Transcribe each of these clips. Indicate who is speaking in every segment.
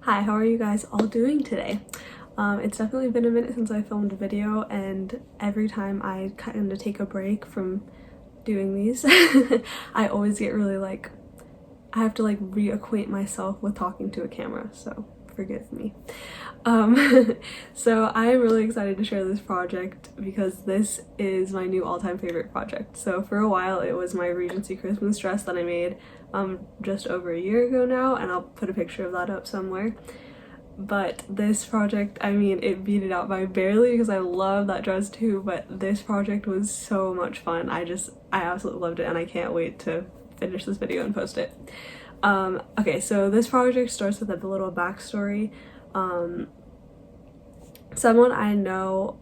Speaker 1: Hi, how are you guys all doing today? It's definitely been a minute since I filmed a video, and every time I kind of take a break from doing these, I always get really I have to reacquaint myself with talking to a camera, so forgive me. So I'm really excited to share this project because this is my new all-time favorite project. So for a while it was my Regency Christmas dress that I made just over a year ago now, and I'll put a picture of that up somewhere. But this project, I mean, it beat it out by barely because I love that dress too, but this project was so much fun. I absolutely loved it, and I can't wait to finish this video and post it. Okay, so this project starts with a little backstory. Someone I know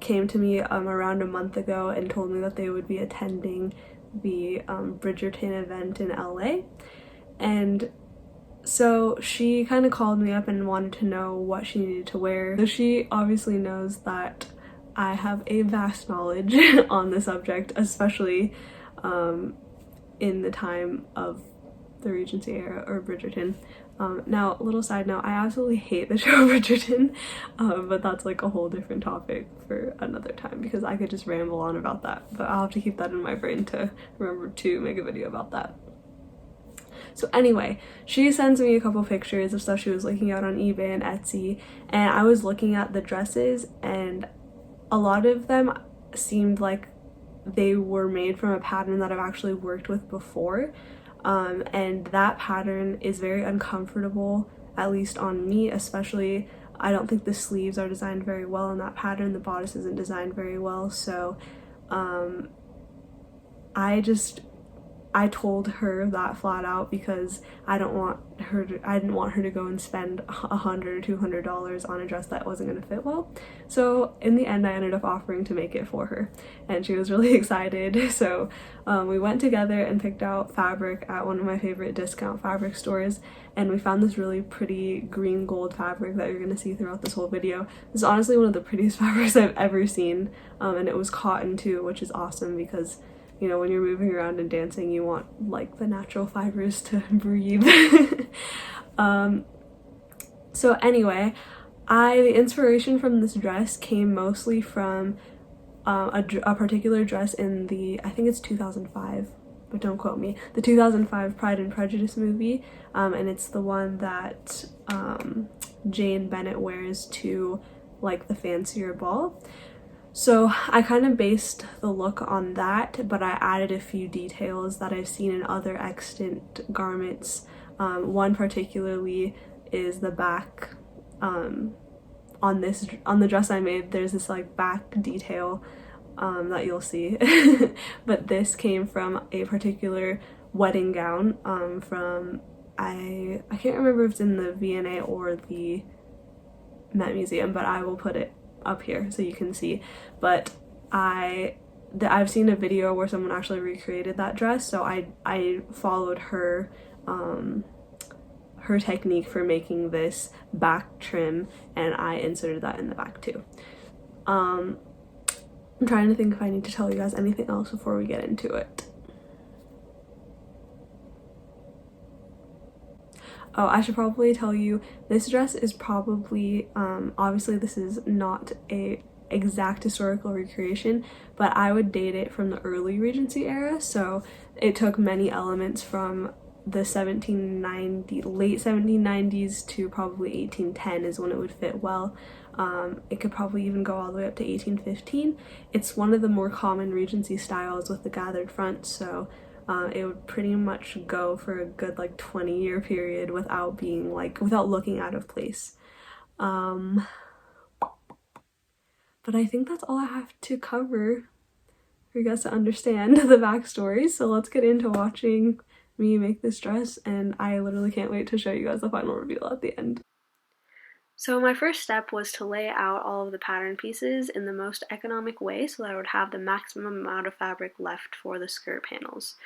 Speaker 1: came to me around a month ago and told me that they would be attending the Bridgerton event in LA, and so she kind of called me up and wanted to know what she needed to wear. So she obviously knows that I have a vast knowledge on the subject, especially in the time of the Regency era or Bridgerton. Now, a little side note, I absolutely hate the show Bridgerton, but that's like a whole different topic for another time because I could just ramble on about that, but I'll have to keep that in my brain to remember to make a video about that. So anyway, she sends me a couple pictures of stuff she was looking at on eBay and Etsy, and I was looking at the dresses, and a lot of them seemed like they were made from a pattern that I've actually worked with before. And that pattern is very uncomfortable, at least on me, especially. I don't think the sleeves are designed very well in that pattern. The bodice isn't designed very well, so I told her that flat out because I didn't want her to go and spend $100 or $200 on a dress that wasn't going to fit well. So in the end I ended up offering to make it for her, and she was really excited. So we went together and picked out fabric at one of my favorite discount fabric stores, and we found this really pretty green gold fabric that you're going to see throughout this whole video. This is honestly one of the prettiest fabrics I've ever seen, and it was cotton too, which is awesome because, you know, when you're moving around and dancing, you want like the natural fibers to breathe. So anyway, the inspiration from this dress came mostly from a particular dress in I think it's 2005, but don't quote me, the 2005 Pride and Prejudice movie, and it's the one that Jane Bennett wears to like the fancier ball. So I kind of based the look on that, but I added a few details that I've seen in other extant garments. One particularly is the back. On the dress I made, there's this like back detail that you'll see, but this came from a particular wedding gown from I can't remember if it's in the V&A or the Met Museum, but I will put it up here so you can see. But I've seen a video where someone actually recreated that dress, so I followed her technique for making this back trim, and I inserted that in the back too. I'm trying to think if I need to tell you guys anything else before we get into it. Oh, I should probably tell you, this dress is probably, obviously this is not a exact historical recreation, but I would date it from the early Regency era, so it took many elements from the late 1790s to probably 1810 is when it would fit well. It could probably even go all the way up to 1815. It's one of the more common Regency styles with the gathered front, so it would pretty much go for a good like 20-year period without being without looking out of place. But I think that's all I have to cover for you guys to understand the backstory, so let's get into watching me make this dress, and I literally can't wait to show you guys the final reveal at the end. So my first step was to lay out all of the pattern pieces in the most economic way so that I would have the maximum amount of fabric left for the skirt panels.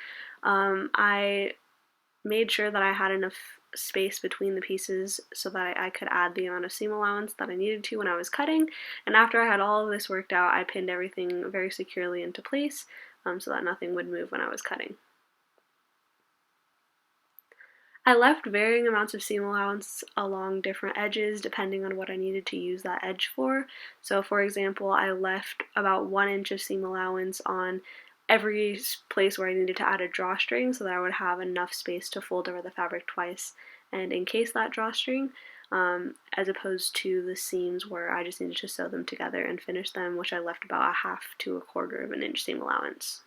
Speaker 1: I made sure that I had enough space between the pieces so that I could add the amount of seam allowance that I needed to when I was cutting, and after I had all of this worked out, I pinned everything very securely into place so that nothing would move when I was cutting. I left varying amounts of seam allowance along different edges depending on what I needed to use that edge for. So for example, I left about 1 inch of seam allowance on every place where I needed to add a drawstring so that I would have enough space to fold over the fabric twice and encase that drawstring, as opposed to the seams where I just needed to sew them together and finish them, which I left about 1/2 to 1/4 of an inch seam allowance.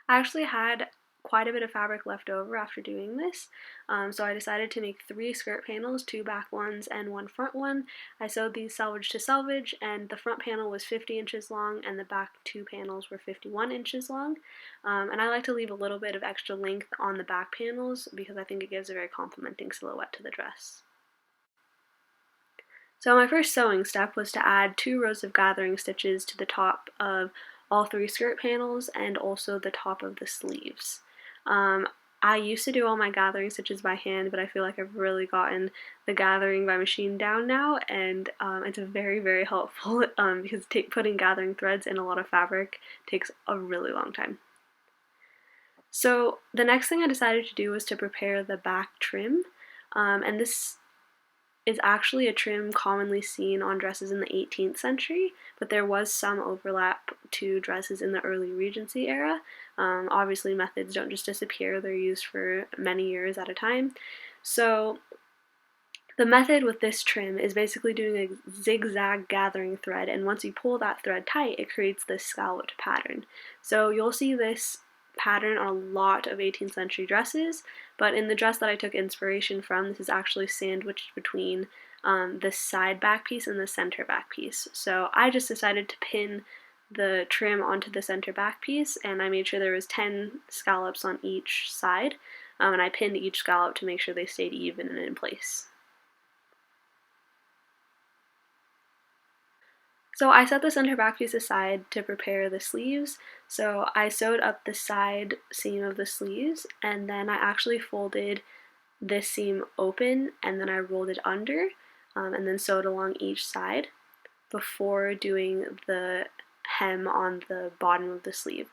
Speaker 1: I actually had quite a bit of fabric left over after doing this, so I decided to make 3 skirt panels, 2 back ones and 1 front one. I sewed these selvage to selvage, and the front panel was 50 inches long and the back 2 panels were 51 inches long. And I like to leave a little bit of extra length on the back panels because I think it gives a very complementing silhouette to the dress. So my first sewing step was to add 2 rows of gathering stitches to the top of all 3 skirt panels and also the top of the sleeves. I used to do all my gathering stitches by hand, but I feel like I've really gotten the gathering by machine down now, and it's very, very helpful because putting gathering threads in a lot of fabric takes a really long time. So the next thing I decided to do was to prepare the back trim, and this is actually a trim commonly seen on dresses in the 18th century, but there was some overlap to dresses in the early Regency era. Obviously, methods don't just disappear, they're used for many years at a time. So the method with this trim is basically doing a zigzag gathering thread, and once you pull that thread tight, it creates this scalloped pattern. So you'll see this pattern on a lot of 18th century dresses, but in the dress that I took inspiration from, this is actually sandwiched between the side back piece and the center back piece. So I just decided to pin the trim onto the center back piece, and I made sure there was 10 scallops on each side, and I pinned each scallop to make sure they stayed even and in place. So I set the center back piece aside to prepare the sleeves. So I sewed up the side seam of the sleeves, and then I actually folded this seam open and then I rolled it under, and then sewed along each side before doing the hem on the bottom of the sleeve.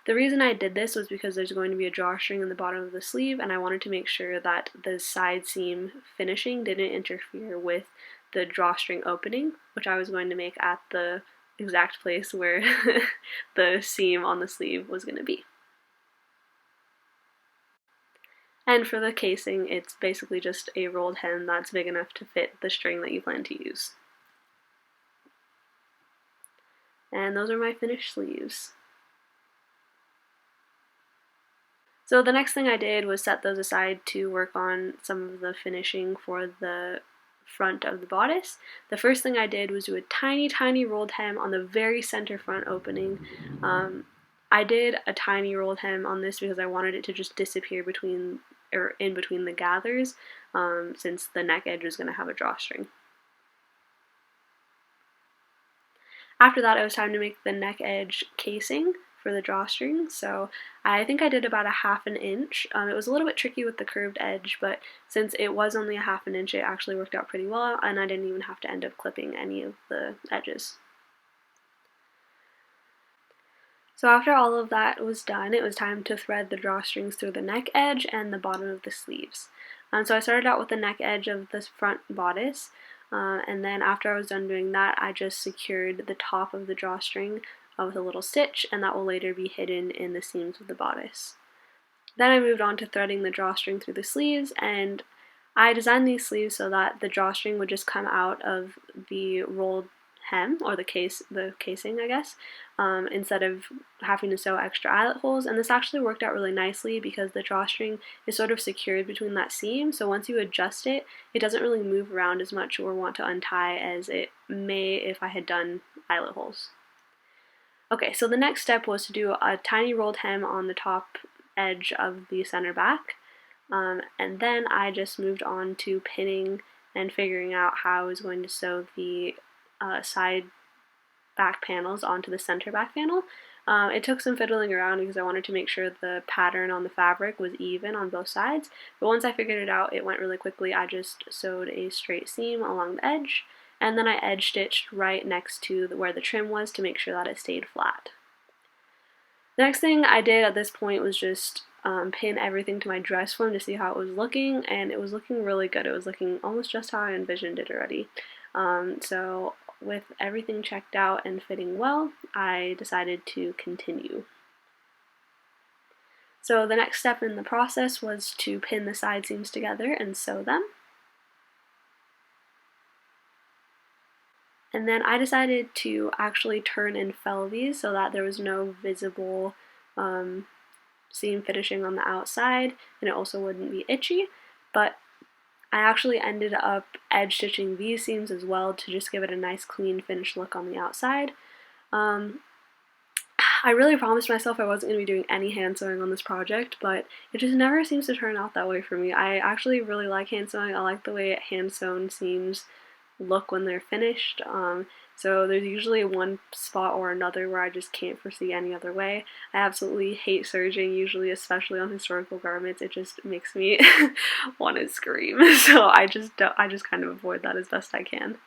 Speaker 1: The reason I did this was because there's going to be a drawstring in the bottom of the sleeve, and I wanted to make sure that the side seam finishing didn't interfere with the drawstring opening, which I was going to make at the exact place where the seam on the sleeve was going to be. And for the casing, it's basically just a rolled hem that's big enough to fit the string that you plan to use. And those are my finished sleeves. So the next thing I did was set those aside to work on some of the finishing for the front of the bodice. The first thing I did was do a tiny, tiny rolled hem on the very center front opening. I did a tiny rolled hem on this because I wanted it to just disappear between, or in between the gathers, since the neck edge was going to have a drawstring. After that, it was time to make the neck edge casing for the drawstring, so I think I did about 1/2 inch. It was a little bit tricky with the curved edge, but since it was only 1/2 inch, it actually worked out pretty well, and I didn't even have to end up clipping any of the edges. So after all of that was done, it was time to thread the drawstrings through the neck edge and the bottom of the sleeves. So I started out with the neck edge of this front bodice, and then after I was done doing that, I just secured the top of the drawstring with a little stitch, and that will later be hidden in the seams of the bodice. Then I moved on to threading the drawstring through the sleeves, and I designed these sleeves so that the drawstring would just come out of the rolled hem, or the casing, I guess, instead of having to sew extra eyelet holes. And this actually worked out really nicely because the drawstring is sort of secured between that seam, so once you adjust it, it doesn't really move around as much or want to untie as it may if I had done eyelet holes. Okay, so the next step was to do a tiny rolled hem on the top edge of the center back, and then I just moved on to pinning and figuring out how I was going to sew the side back panels onto the center back panel. It took some fiddling around because I wanted to make sure the pattern on the fabric was even on both sides, but once I figured it out, it went really quickly. I just sewed a straight seam along the edge, and then I edge stitched right next to where the trim was to make sure that it stayed flat. The next thing I did at this point was just pin everything to my dress form to see how it was looking, and it was looking really good. It was looking almost just how I envisioned it already. So with everything checked out and fitting well, I decided to continue. So the next step in the process was to pin the side seams together and sew them. And then I decided to actually turn and fell these so that there was no visible seam finishing on the outside, and it also wouldn't be itchy. But I actually ended up edge stitching these seams as well to just give it a nice clean finished look on the outside. I really promised myself I wasn't going to be doing any hand sewing on this project, but it just never seems to turn out that way for me. I actually really like hand sewing. I like the way hand sewn seams look when they're finished. So there's usually one spot or another where I just can't foresee any other way. I absolutely hate serging, usually, especially on historical garments. It just makes me want to scream. So I just kind of avoid that as best I can.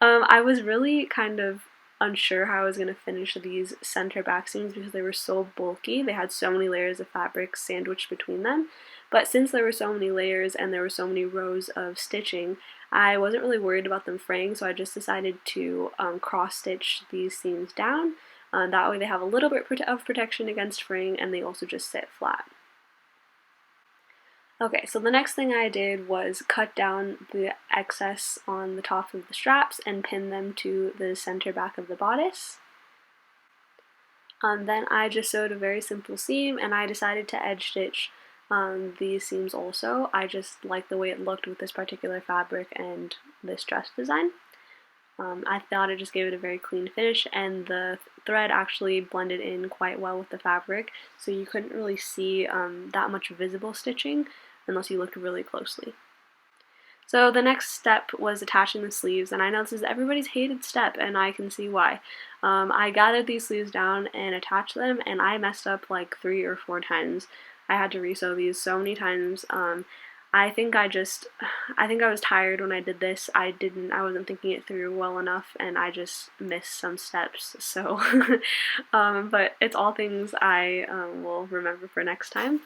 Speaker 1: I was really kind of unsure how I was going to finish these center back seams because they were so bulky. They had so many layers of fabric sandwiched between them. But since there were so many layers and there were so many rows of stitching, I wasn't really worried about them fraying, so I just decided to cross stitch these seams down. That way they have a little bit of protection against fraying, and they also just sit flat. Okay, so the next thing I did was cut down the excess on the top of the straps and pin them to the center back of the bodice. Then I just sewed a very simple seam, and I decided to edge stitch these seams also. I just like the way it looked with this particular fabric and this dress design. I thought it just gave it a very clean finish, and the thread actually blended in quite well with the fabric, so you couldn't really see that much visible stitching unless you looked really closely. So the next step was attaching the sleeves, and I know this is everybody's hated step, and I can see why. I gathered these sleeves down and attached them, and I messed up like 3 or 4 times. I had to resew these so many times. I think I was tired when I did this. I wasn't thinking it through well enough, and I just missed some steps. So, but it's all things I will remember for next time.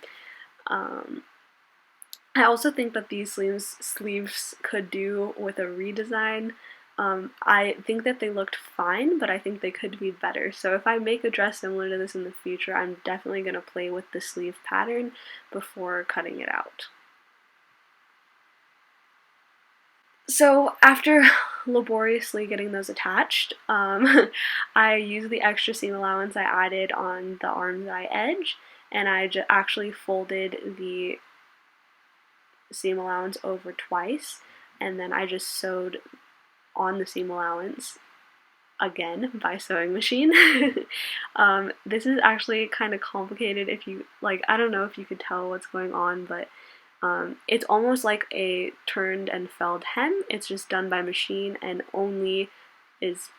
Speaker 1: I also think that these sleeves could do with a redesign. I think that they looked fine, but I think they could be better. So if I make a dress similar to this in the future, I'm definitely going to play with the sleeve pattern before cutting it out. So after laboriously getting those attached, I used the extra seam allowance I added on the arm's eye edge, and I actually folded the seam allowance over twice, and then I just sewed on the seam allowance again by sewing machine. This is actually kind of complicated if you, like, I don't know if you could tell what's going on, but it's almost like a turned and felled hem. It's just done by machine and only is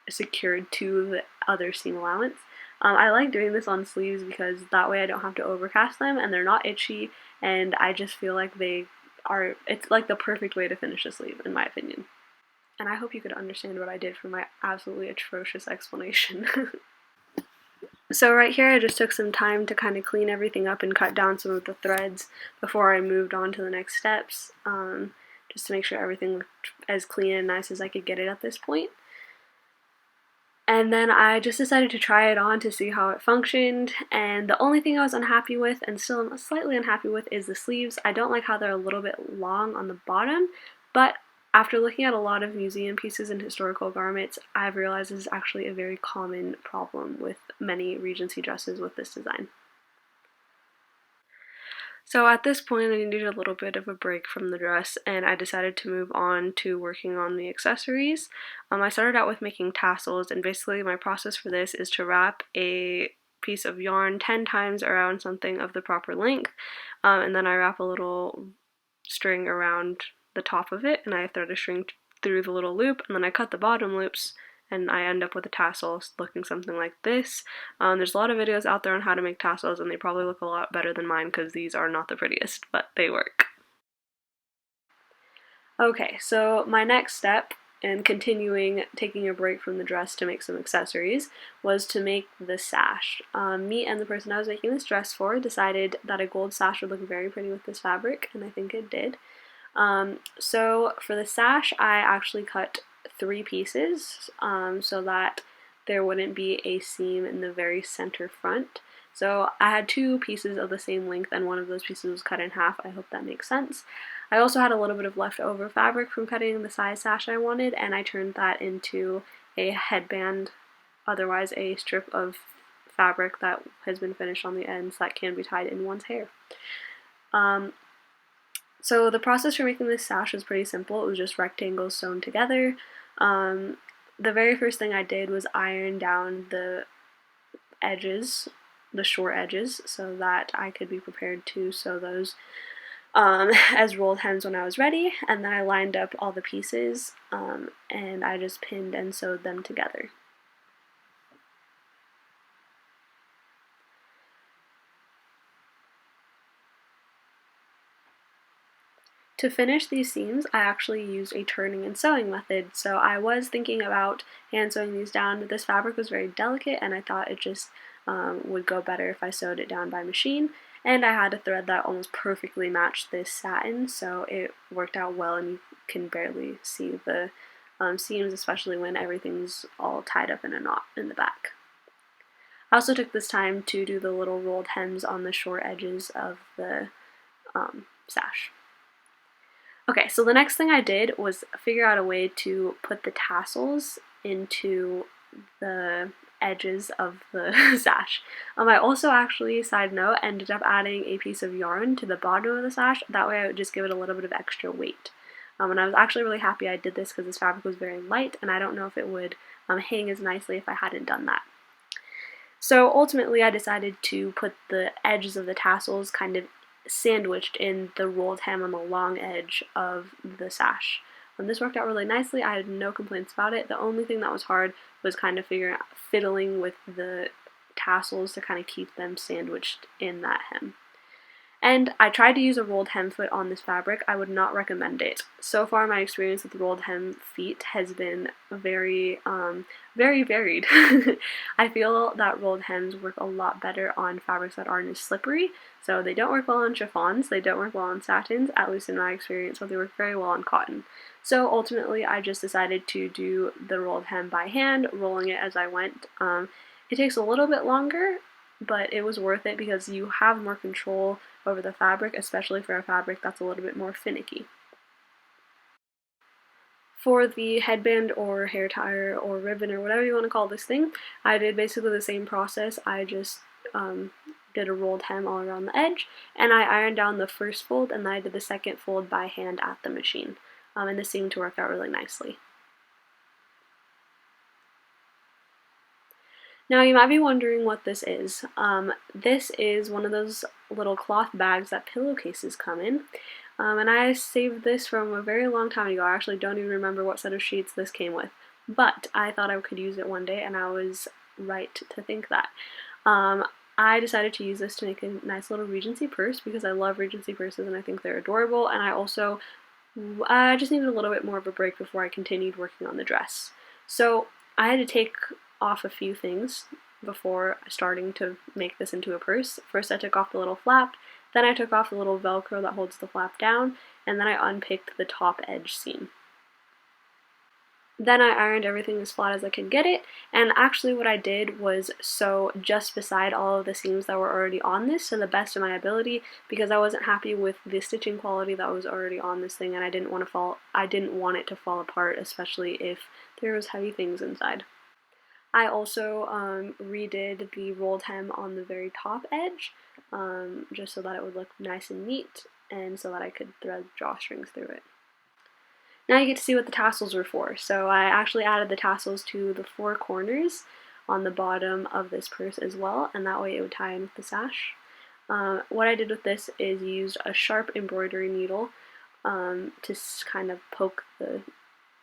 Speaker 1: secured to the other seam allowance. I like doing this on sleeves because that way I don't have to overcast them and they're not itchy, and I just feel like it's like the perfect way to finish a sleeve in my opinion. And I hope you could understand what I did for my absolutely atrocious explanation. So right here I just took some time to kind of clean everything up and cut down some of the threads before I moved on to the next steps, just to make sure everything looked as clean and nice as I could get it at this point. And then I just decided to try it on to see how it functioned, and the only thing I was unhappy with, and still am slightly unhappy with, is the sleeves. I don't like how they're a little bit long on the bottom, but after looking at a lot of museum pieces and historical garments, I've realized this is actually a very common problem with many Regency dresses with this design. So at this point I needed a little bit of a break from the dress, and I decided to move on to working on the accessories. I started out with making tassels, and basically my process for this is to wrap a piece of yarn 10 times around something of the proper length, and then I wrap a little string around the top of it, and I thread a string through the little loop, and then I cut the bottom loops, and I end up with a tassel looking something like this. There's a lot of videos out there on how to make tassels, and they probably look a lot better than mine because these are not the prettiest, but they work. Okay, so my next step and continuing taking a break from the dress to make some accessories, was to make the sash. Me and the person I was making this dress for decided that a gold sash would look very pretty with this fabric, and I think it did. So for the sash, I actually cut 3 pieces so that there wouldn't be a seam in the very center front. So I had 2 pieces of the same length, and one of those pieces was cut in half. I hope that makes sense. I also had a little bit of leftover fabric from cutting the size sash I wanted, and I turned that into a headband, otherwise a strip of fabric that has been finished on the ends that can be tied in one's hair. So the process for making this sash was pretty simple. It was just rectangles sewn together. The very first thing I did was iron down the edges, the short edges, so that I could be prepared to sew those as rolled hems when I was ready. And then I lined up all the pieces and I just pinned and sewed them together. To finish these seams, I actually used a turning and sewing method. So I was thinking about hand sewing these down, but this fabric was very delicate and I thought it just would go better if I sewed it down by machine. And I had a thread that almost perfectly matched this satin, so it worked out well, and you can barely see the seams, especially when everything's all tied up in a knot in the back. I also took this time to do the little rolled hems on the short edges of the sash. Okay, so the next thing I did was figure out a way to put the tassels into the edges of the sash. I also actually, side note, ended up adding a piece of yarn to the bottom of the sash. That way I would just give it a little bit of extra weight. And I was actually really happy I did this because this fabric was very light, and I don't know if it would hang as nicely if I hadn't done that. So ultimately I decided to put the edges of the tassels kind of sandwiched in the rolled hem on the long edge of the sash. This worked out really nicely. I had no complaints about it. The only thing that was hard was kind of fiddling with the tassels to kind of keep them sandwiched in that hem. And I tried to use a rolled hem foot on this fabric. I would not recommend it. So far my experience with rolled hem feet has been very varied. I feel that rolled hems work a lot better on fabrics that aren't as slippery. So they don't work well on chiffons, they don't work well on satins, at least in my experience, but they work very well on cotton. So ultimately I just decided to do the rolled hem by hand, rolling it as I went. It takes a little bit longer, but it was worth it because you have more control over the fabric, especially for a fabric that's a little bit more finicky. For the headband or hair tie or ribbon or whatever you want to call this thing, I did basically the same process. I just did a rolled hem all around the edge, and I ironed down the first fold, and then I did the second fold by hand at the machine. And this seemed to work out really nicely. Now you might be wondering what this is. This is one of those little cloth bags that pillowcases come in. And I saved this from a very long time ago. I actually don't even remember what set of sheets this came with. But I thought I could use it one day, and I was right to think that. I decided to use this to make a nice little Regency purse because I love Regency purses and I think they're adorable, and I just needed a little bit more of a break before I continued working on the dress. So I had to take off a few things before starting to make this into a purse. First I took off the little flap, then I took off the little velcro that holds the flap down, and then I unpicked the top edge seam. Then I ironed everything as flat as I could get it, and actually what I did was sew just beside all of the seams that were already on this to the best of my ability, because I wasn't happy with the stitching quality that was already on this thing, and I didn't want it to fall apart, especially if there was heavy things inside. I also redid the rolled hem on the very top edge, just so that it would look nice and neat, and so that I could thread drawstrings through it. Now you get to see what the tassels were for. So I actually added the tassels to the 4 corners on the bottom of this purse as well, and that way it would tie in with the sash. What I did with this is used a sharp embroidery needle to kind of poke the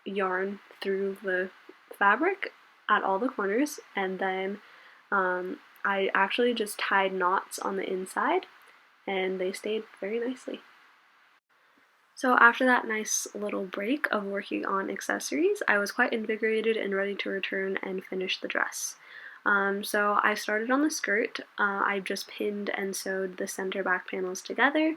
Speaker 1: yarn through the fabric at all the corners, and then I actually just tied knots on the inside, and they stayed very nicely. So after that nice little break of working on accessories, I was quite invigorated and ready to return and finish the dress. So I started on the skirt. I just pinned and sewed the center back panels together.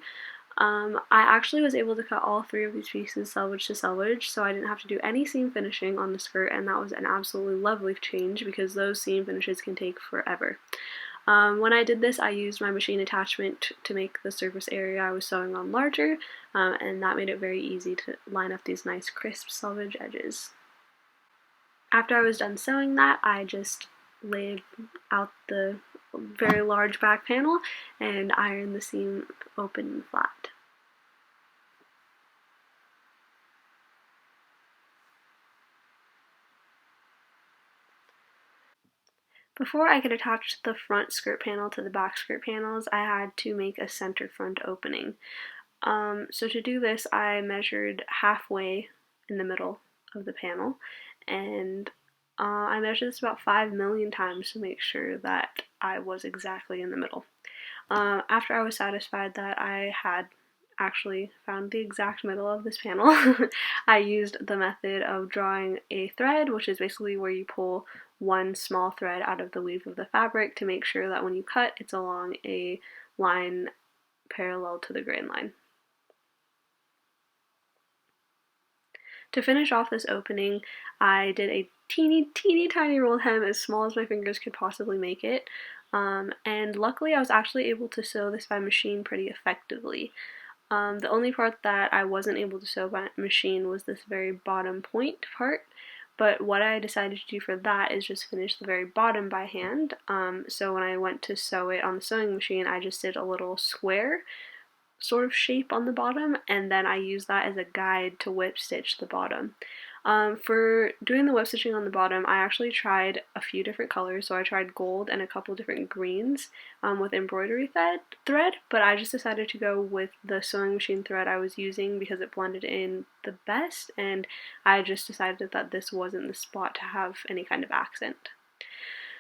Speaker 1: I actually was able to cut all three of these pieces selvage to selvage, so I didn't have to do any seam finishing on the skirt, and that was an absolutely lovely change because those seam finishes can take forever. When I did this, I used my machine attachment to make the surface area I was sewing on larger, and that made it very easy to line up these nice crisp selvage edges. After I was done sewing that, I just laid out the very large back panel and ironed the seam open and flat. Before I could attach the front skirt panel to the back skirt panels, I had to make a center front opening. So to do this, I measured halfway in the middle of the panel, and I measured this about 5 million times to make sure that I was exactly in the middle. After I was satisfied that I had actually found the exact middle of this panel, I used the method of drawing a thread, which is basically where you pull one small thread out of the weave of the fabric to make sure that when you cut, it's along a line parallel to the grain line. To finish off this opening, I did a teeny tiny rolled hem as small as my fingers could possibly make it, and luckily I was actually able to sew this by machine pretty effectively. The only part that I wasn't able to sew by machine was this very bottom point part, but what I decided to do for that is just finish the very bottom by hand. So when I went to sew it on the sewing machine, I just did a little square sort of shape on the bottom, and then I use that as a guide to whip stitch the bottom. For doing the whip stitching on the bottom, I actually tried a few different colors. So I tried gold and a couple different greens with embroidery thread, but I just decided to go with the sewing machine thread I was using because it blended in the best, and I just decided that this wasn't the spot to have any kind of accent.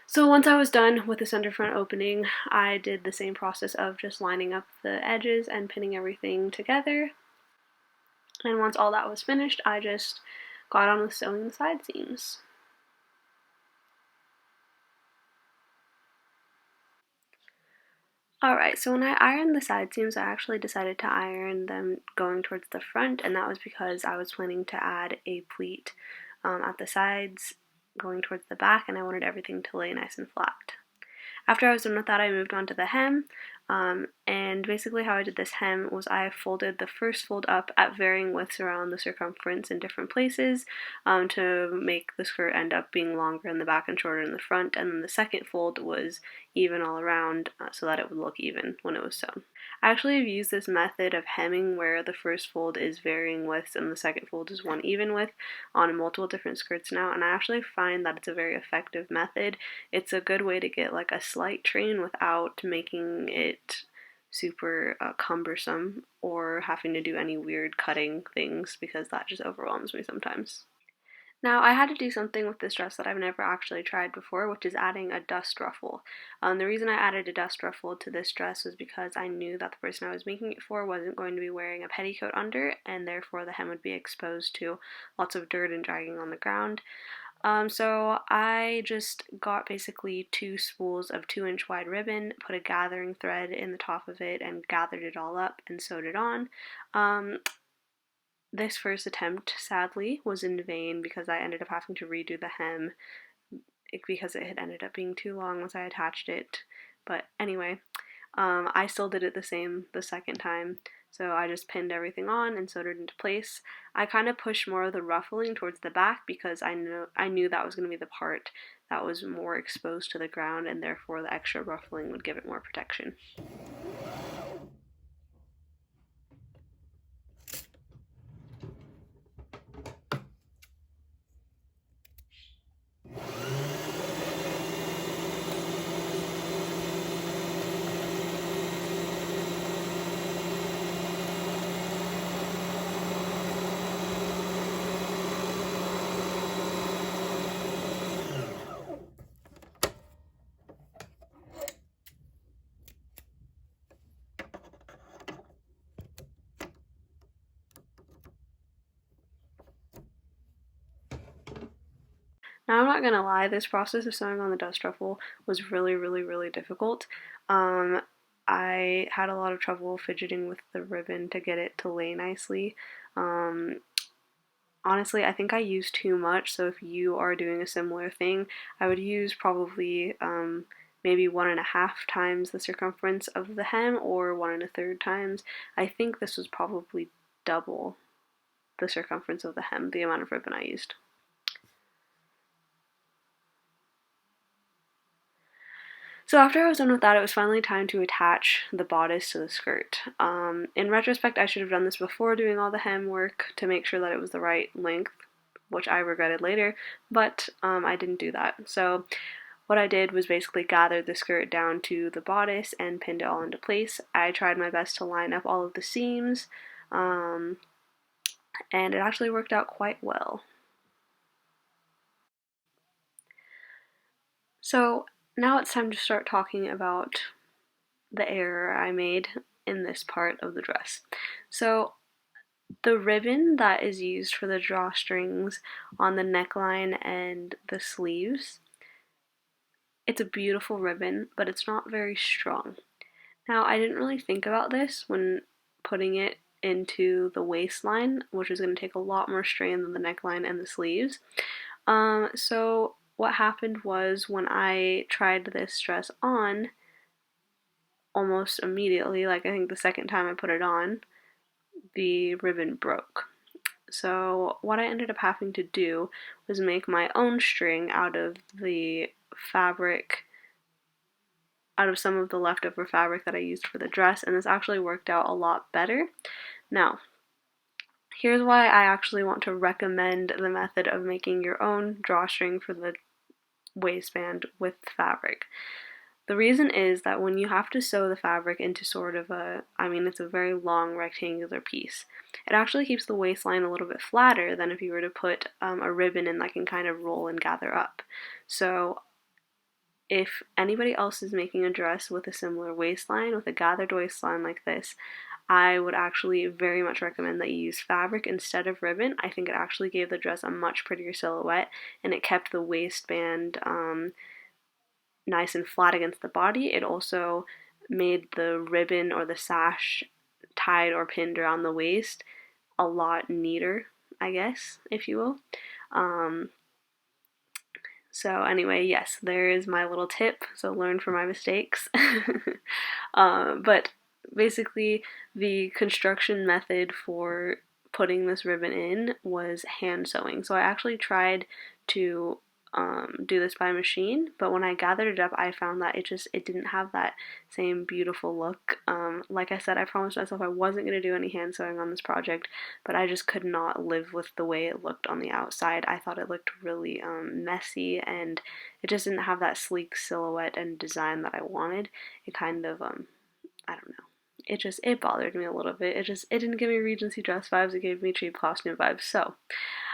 Speaker 1: So once I was done with the center front opening, I did the same process of just lining up the edges and pinning everything together. And once all that was finished, I just got on with sewing the side seams. Alright, so when I ironed the side seams, I actually decided to iron them going towards the front, and that was because I was planning to add a pleat at the sides going towards the back, and I wanted everything to lay nice and flat. After I was done with that, I moved on to the hem, and basically how I did this hem was I folded the first fold up at varying widths around the circumference in different places to make the skirt end up being longer in the back and shorter in the front, and then the second fold was even all around so that it would look even when it was sewn. I actually have used this method of hemming where the first fold is varying widths and the second fold is one even width on multiple different skirts now, and I actually find that it's a very effective method. It's a good way to get like a slight train without making it super cumbersome or having to do any weird cutting things, because that just overwhelms me sometimes. Now, I had to do something with this dress that I've never actually tried before, which is adding a dust ruffle. The reason I added a dust ruffle to this dress was because I knew that the person I was making it for wasn't going to be wearing a petticoat under, and therefore the hem would be exposed to lots of dirt and dragging on the ground. So I just got basically 2 spools of 2-inch wide ribbon, put a gathering thread in the top of it, and gathered it all up and sewed it on. This first attempt, sadly, was in vain because I ended up having to redo the hem because it had ended up being too long once I attached it. But anyway, I still did it the same the second time. So I just pinned everything on and sewed it into place. I kind of pushed more of the ruffling towards the back because I knew that was going to be the part that was more exposed to the ground, and therefore the extra ruffling would give it more protection. Now, I'm not gonna lie, this process of sewing on the dust ruffle was really, really, really difficult. Um, I had a lot of trouble fidgeting with the ribbon to get it to lay nicely. Um, Honestly, I think I used too much, so if you are doing a similar thing, I would use probably maybe 1.5 times the circumference of the hem or 1 1/3 times. I think this was probably double the circumference of the hem, the amount of ribbon I used. So after I was done with that, it was finally time to attach the bodice to the skirt. In retrospect, I should have done this before doing all the hem work to make sure that it was the right length, which I regretted later, but I didn't do that. So what I did was basically gathered the skirt down to the bodice and pinned it all into place. I tried my best to line up all of the seams, and it actually worked out quite well. So now it's time to start talking about the error I made in this part of the dress. So the ribbon that is used for the drawstrings on the neckline and the sleeves, it's a beautiful ribbon, but it's not very strong. Now, I didn't really think about this when putting it into the waistline, which is going to take a lot more strain than the neckline and the sleeves. So what happened was when I tried this dress on, almost immediately, like I think the second time I put it on, the ribbon broke. So what I ended up having to do was make my own string out of the fabric, out of some of the leftover fabric that I used for the dress, and this actually worked out a lot better. Now, here's why I actually want to recommend the method of making your own drawstring for the waistband with fabric. The reason is that when you have to sew the fabric into sort of it's a very long rectangular piece, it actually keeps the waistline a little bit flatter than if you were to put a ribbon in that can kind of roll and gather up. So if anybody else is making a dress with a similar waistline, with a gathered waistline like this, I would actually very much recommend that you use fabric instead of ribbon. I think it actually gave the dress a much prettier silhouette, and it kept the waistband nice and flat against the body. It also made the ribbon or the sash tied or pinned around the waist a lot neater, I guess, if you will. So anyway, yes, there is my little tip. So learn from my mistakes. But basically, the construction method for putting this ribbon in was hand sewing. So I actually tried to do this by machine, but when I gathered it up, I found that it didn't have that same beautiful look. Like I said, I promised myself I wasn't going to do any hand sewing on this project, but I just could not live with the way it looked on the outside. I thought it looked really messy, and it just didn't have that sleek silhouette and design that I wanted. It kind of I don't know. It bothered me a little bit. It didn't give me Regency dress vibes, it gave me cheap costume vibes. So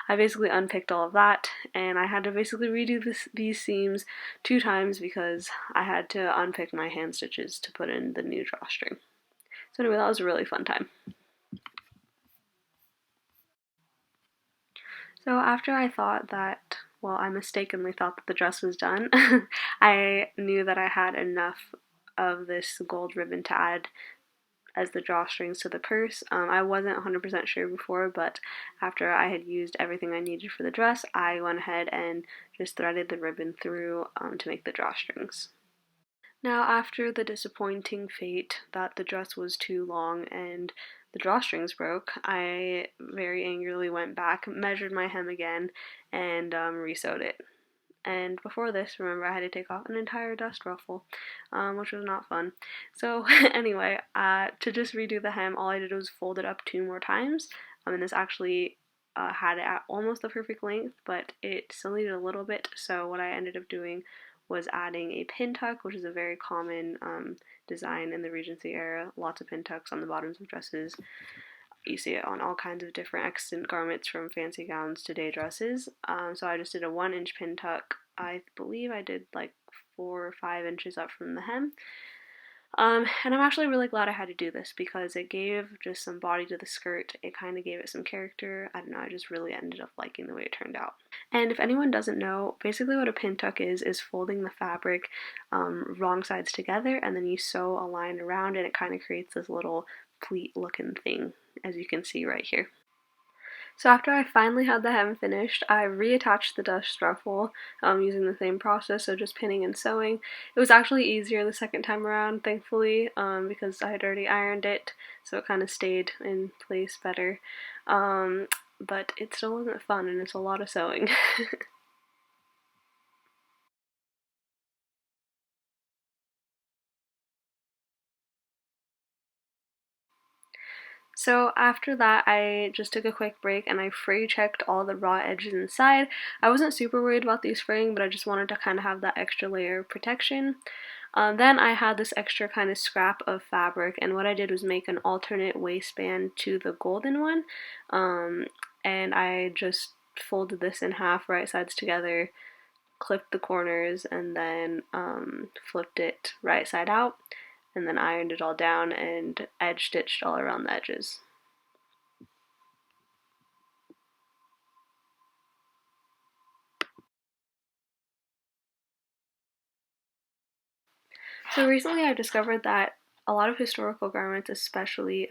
Speaker 1: I basically unpicked all of that, and I had to basically redo these seams 2 times because I had to unpick my hand stitches to put in the new drawstring. So anyway, that was a really fun time. So after I thought that, well, I mistakenly thought that the dress was done, I knew that I had enough of this gold ribbon to add as the drawstrings to the purse. I wasn't 100% sure before, but after I had used everything I needed for the dress, I went ahead and just threaded the ribbon through to make the drawstrings. Now, after the disappointing fate that the dress was too long and the drawstrings broke, I very angrily went back, measured my hem again, and resewed it. And before this, remember, I had to take off an entire dust ruffle, which was not fun. So anyway, to just redo the hem, all I did was fold it up 2 more times, and this actually had it at almost the perfect length, but it still needed a little bit, so what I ended up doing was adding a pin tuck, which is a very common design in the Regency era. Lots of pin tucks on the bottoms of dresses. You see it on all kinds of different accent garments, from fancy gowns to day dresses. So I just did a 1-inch pin tuck. I believe I did like 4 or 5 inches up from the hem. And I'm actually really glad I had to do this because it gave just some body to the skirt. It kind of gave it some character. I don't know, I just really ended up liking the way it turned out. And if anyone doesn't know, basically what a pin tuck is folding the fabric wrong sides together, and then you sew a line around it. It kind of creates this little pleat looking thing, as you can see right here. So after I finally had the hem finished, I reattached the dust ruffle using the same process, so just pinning and sewing. It was actually easier the second time around, thankfully, because I had already ironed it, so it kind of stayed in place better. But it still wasn't fun, and it's a lot of sewing. So after that, I just took a quick break and I fray checked all the raw edges inside. I wasn't super worried about these fraying, but I just wanted to kind of have that extra layer of protection. Then I had this extra kind of scrap of fabric, and what I did was make an alternate waistband to the golden one, and I just folded this in half, right sides together, clipped the corners, and then flipped it right side out, and then ironed it all down and edge stitched all around the edges. So recently I've discovered that a lot of historical garments, especially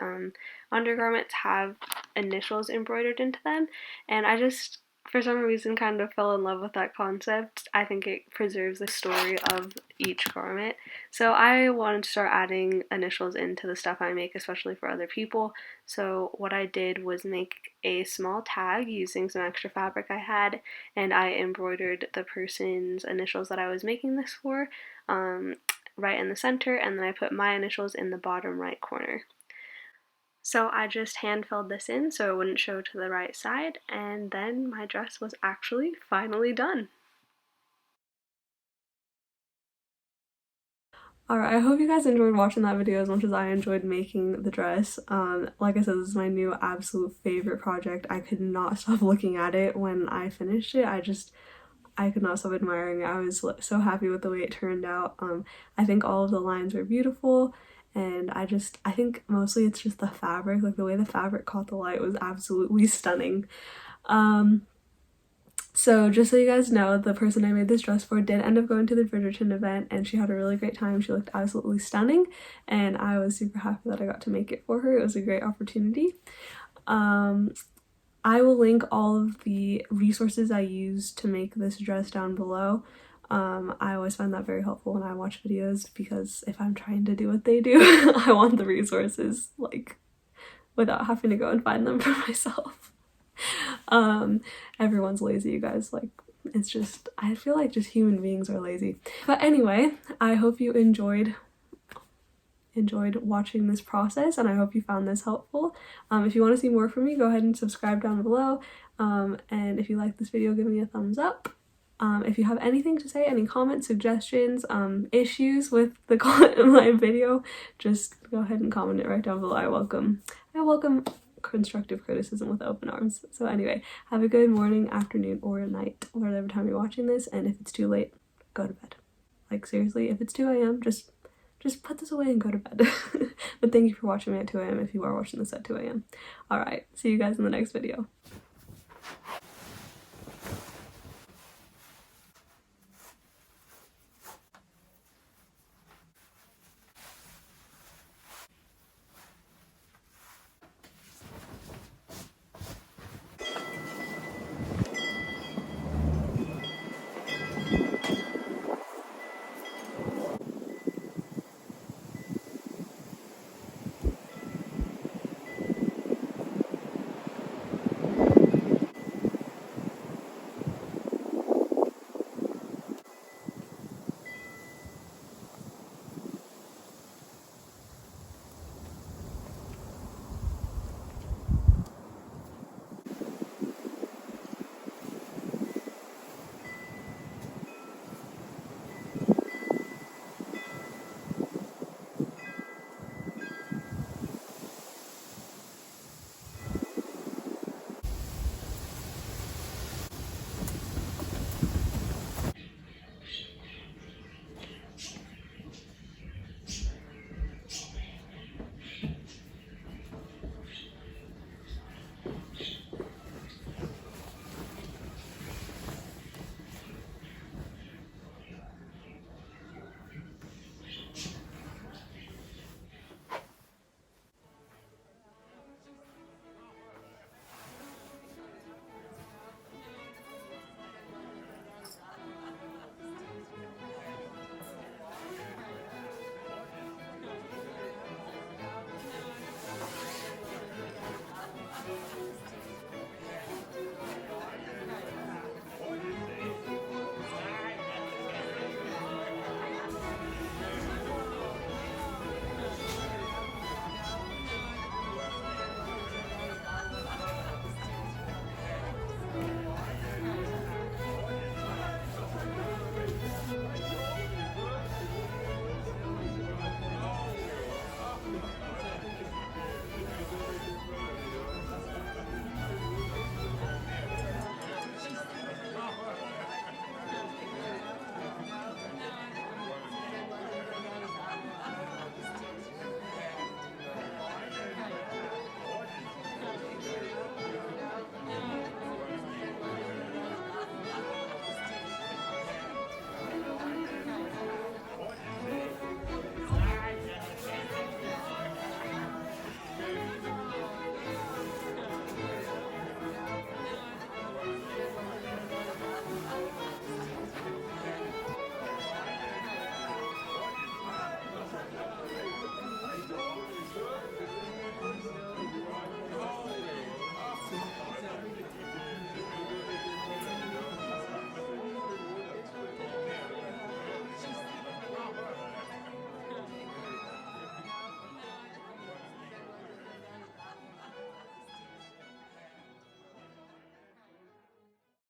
Speaker 1: undergarments, have initials embroidered into them, and I just, for some reason, kind of fell in love with that concept. I think it preserves the story of each garment. So I wanted to start adding initials into the stuff I make, especially for other people. So what I did was make a small tag using some extra fabric I had, and I embroidered the person's initials that I was making this for. Right in the center, and then I put my initials in the bottom right corner. So I just hand filled this in so it wouldn't show to the right side, and then my dress was actually finally done. Alright, I hope you guys enjoyed watching that video as much as I enjoyed making the dress. Like I said, this is my new absolute favorite project. I could not stop looking at it when I finished it. I could not stop admiring it. I was so happy with the way it turned out. I think all of the lines were beautiful, and I think mostly it's just the fabric, like the way the fabric caught the light was absolutely stunning. So just so you guys know, the person I made this dress for did end up going to the Bridgerton event, and she had a really great time. She looked absolutely stunning, and I was super happy that I got to make it for her. It was a great opportunity. I will link all of the resources I used to make this dress down below. I always find that very helpful when I watch videos, because if I'm trying to do what they do, I want the resources, like, without having to go and find them for myself. Everyone's lazy, you guys. Like, it's just, I feel like just human beings are lazy. But anyway, I hope you enjoyed watching this process, and I hope you found this helpful. If you want to see more from me, go ahead and subscribe down below, and if you like this video, give me a thumbs up. If you have anything to say, any comments, suggestions, issues with my video, just go ahead and comment it right down below. I welcome constructive criticism with open arms. So anyway, have a good morning, afternoon, or night, whatever time you're watching this, and if it's too late, go to bed. Like, seriously, if it's 2 a.m., just put this away and go to bed. But thank you for watching me at 2 a.m. if you are watching this at 2 a.m. Alright, see you guys in the next video.